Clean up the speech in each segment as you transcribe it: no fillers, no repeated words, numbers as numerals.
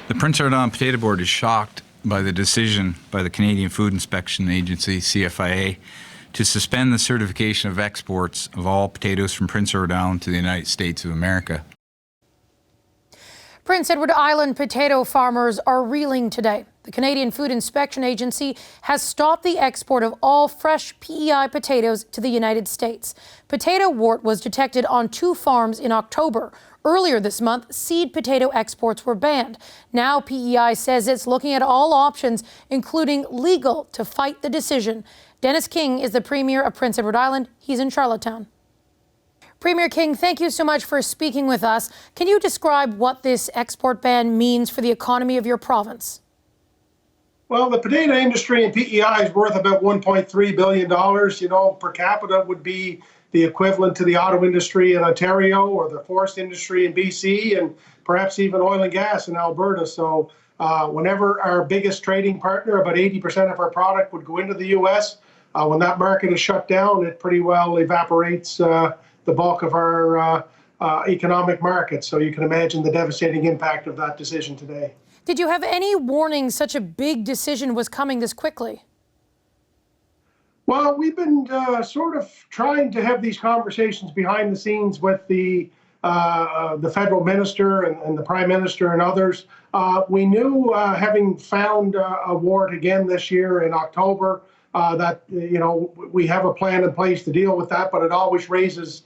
The Prince Edward Island Potato Board is shocked by the decision by the Canadian Food Inspection Agency, CFIA, to suspend the certification of exports of all potatoes from Prince Edward Island to the United States of America. Prince Edward Island potato farmers are reeling today. The Canadian Food Inspection Agency has stopped the export of all fresh P.E.I. potatoes to the United States. Potato wart was detected on 2 farms in October. Earlier this month, seed potato exports were banned. Now P.E.I. says it's looking at all options, including legal, to fight the decision. Dennis King is the Premier of Prince Edward Island. He's in Charlottetown. Premier King, thank you so much for speaking with us. Can you describe what this export ban means for the economy of your province? Well, the potato industry in P.E.I. is worth about $1.3 billion. You know, per capita would be the equivalent to the auto industry in Ontario or the forest industry in BC and perhaps even oil and gas in Alberta. So whenever our biggest trading partner, about 80% of our product would go into the U.S., when that market is shut down, it pretty well evaporates the bulk of our economic market. So you can imagine the devastating impact of that decision today. Did you have any warning such a big decision was coming this quickly? Well, we've been sort of trying to have these conversations behind the scenes with the federal minister and the prime minister and others. We knew, having found a wart again this year in October, that, you know, we have a plan in place to deal with that, but it always raises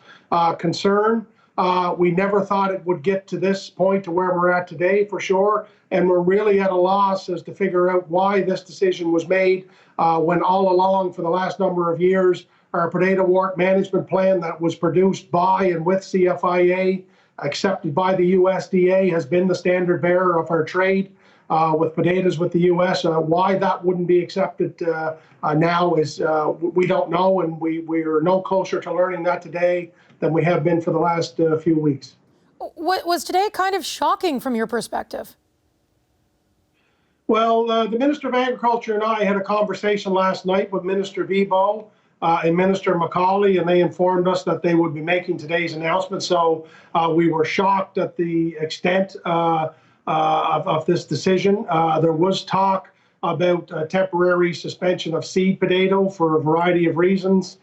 concern. We never thought it would get to this point, to where we're at today, for sure. And we're really at a loss as to figure out why this decision was made, when all along for the last number of years, our potato wart management plan that was produced by and with CFIA, accepted by the USDA, has been the standard bearer of our trade with potatoes with the U.S. Why that wouldn't be accepted now is we don't know, and we're no closer to learning that today than we have been for the last few weeks. What was today kind of shocking from your perspective? Well, the Minister of Agriculture and I had a conversation last night with Minister Bibeau and Minister McCauley, and they informed us that they would be making today's announcement. So we were shocked at the extent of this decision. There was talk about a temporary suspension of seed potato for a variety of reasons.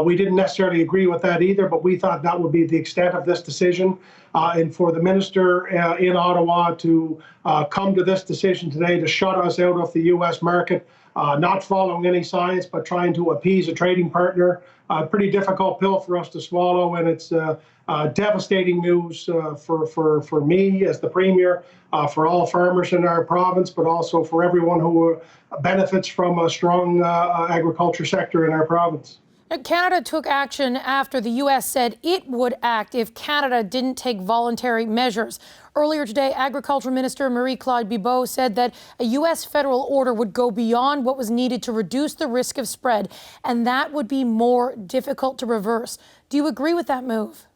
We didn't necessarily agree with that either, but we thought that would be the extent of this decision. And for the minister in Ottawa to come to this decision today to shut us out of the U.S. market, not following any science, but trying to appease a trading partner, pretty difficult pill for us to swallow. And it's devastating news for me as the Premier, for all farmers in our province, but also for everyone who benefits from a strong agriculture sector in our province. Canada took action after the U.S. said it would act if Canada didn't take voluntary measures. Earlier today, Agriculture Minister Marie-Claude Bibeau said that a U.S. federal order would go beyond what was needed to reduce the risk of spread, and that would be more difficult to reverse. Do you agree with that move?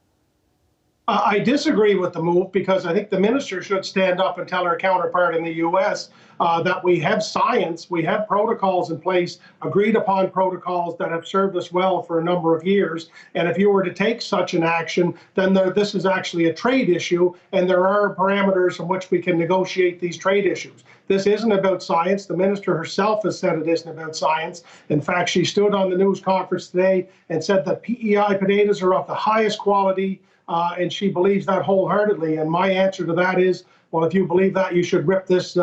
I disagree with the move, because I think the minister should stand up and tell her counterpart in the U.S. That we have science, we have protocols in place, agreed upon protocols that have served us well for a number of years. And if you were to take such an action, then this is actually a trade issue, and there are parameters in which we can negotiate these trade issues. This isn't about science. The minister herself has said it isn't about science. In fact, she stood on the news conference today and said that P.E.I. potatoes are of the highest quality, and she believes that wholeheartedly. And my answer to that is, well, if you believe that, you should rip this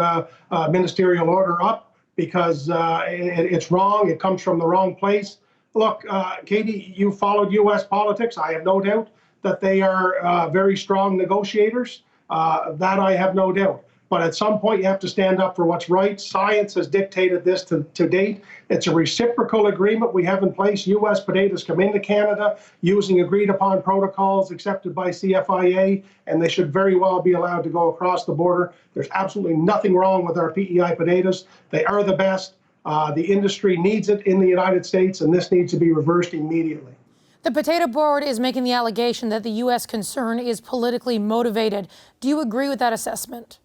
ministerial order up, because it's wrong. It comes from the wrong place. Look, Katie, you followed U.S. politics. I have no doubt that they are very strong negotiators. That I have no doubt. But at some point, you have to stand up for what's right. Science has dictated this to date. It's a reciprocal agreement we have in place. U.S. potatoes come into Canada using agreed-upon protocols accepted by CFIA, and they should very well be allowed to go across the border. There's absolutely nothing wrong with our P.E.I. potatoes. They are the best. The industry needs it in the United States, and this needs to be reversed immediately. The Potato Board is making the allegation that the U.S. concern is politically motivated. Do you agree with that assessment?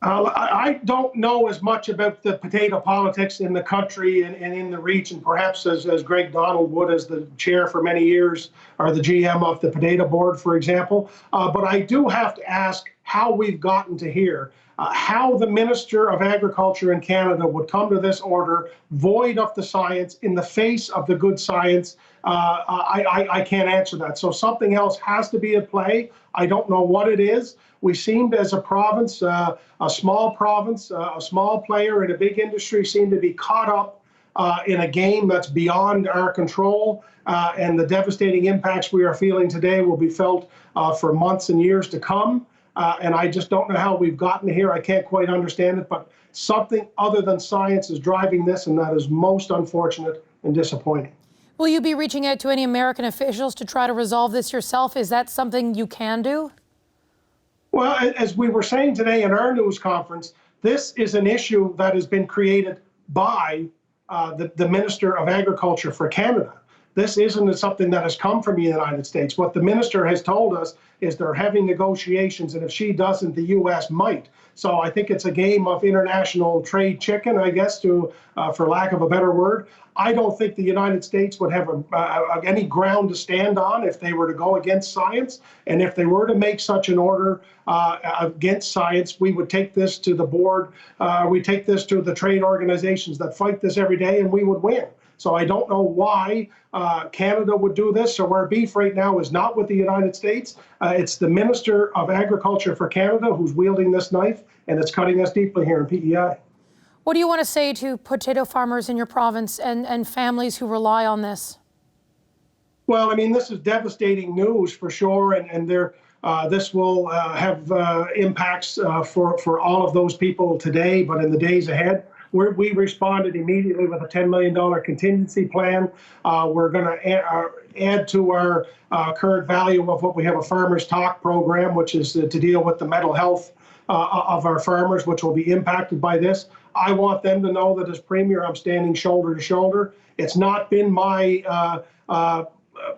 I don't know as much about the potato politics in the country and in the region, perhaps as Greg Donald would, as the chair for many years, or the GM of the Potato Board, for example. But I do have to ask how we've gotten to here. how the Minister of Agriculture in Canada would come to this order void of the science in the face of the good science. I can't answer that. So something else has to be at play. I don't know what it is. We seemed as a province, a small player in a big industry, seem to be caught up in a game that's beyond our control, and the devastating impacts we are feeling today will be felt for months and years to come. And I just don't know how we've gotten here. I can't quite understand it, but something other than science is driving this, and that is most unfortunate and disappointing. Will you be reaching out to any American officials to try to resolve this yourself? Is that something you can do? Well, as we were saying today in our news conference, this is an issue that has been created by the Minister of Agriculture for Canada. This isn't something that has come from the United States. What the minister has told us is they're having negotiations, and if she doesn't, the U.S. might. So I think it's a game of international trade chicken, I guess, for lack of a better word. I don't think the United States would have any ground to stand on if they were to go against science. And if they were to make such an order against science, we would take this to the board. We take this to the trade organizations that fight this every day, and we would win. So I don't know why Canada would do this. So our beef right now is not with the United States. It's the Minister of Agriculture for Canada who's wielding this knife, and it's cutting us deeply here in P.E.I. What do you want to say to potato farmers in your province and families who rely on this? Well, I mean, this is devastating news for sure, and this will have impacts for all of those people today, but in the days ahead. We responded immediately with a $10 million contingency plan. We're going to add to our current value of what we have a Farmers Talk program, which is to deal with the mental health of our farmers, which will be impacted by this. I want them to know that as Premier, I'm standing shoulder to shoulder. It's not been my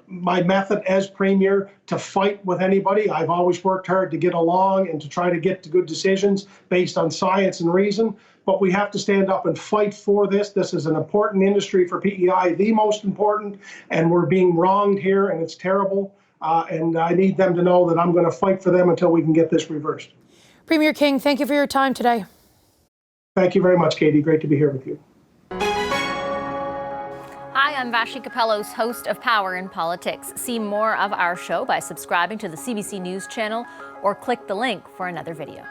method as Premier to fight with anybody. I've always worked hard to get along and to try to get to good decisions based on science and reason. But we have to stand up and fight for this. This is an important industry for PEI, the most important, and we're being wronged here, and it's terrible. And I need them to know that I'm going to fight for them until we can get this reversed. Premier King, thank you for your time today. Thank you very much, Katie. Great to be here with you. Hi, I'm Vashi Capellos, host of Power in Politics. See more of our show by subscribing to the CBC News channel or click the link for another video.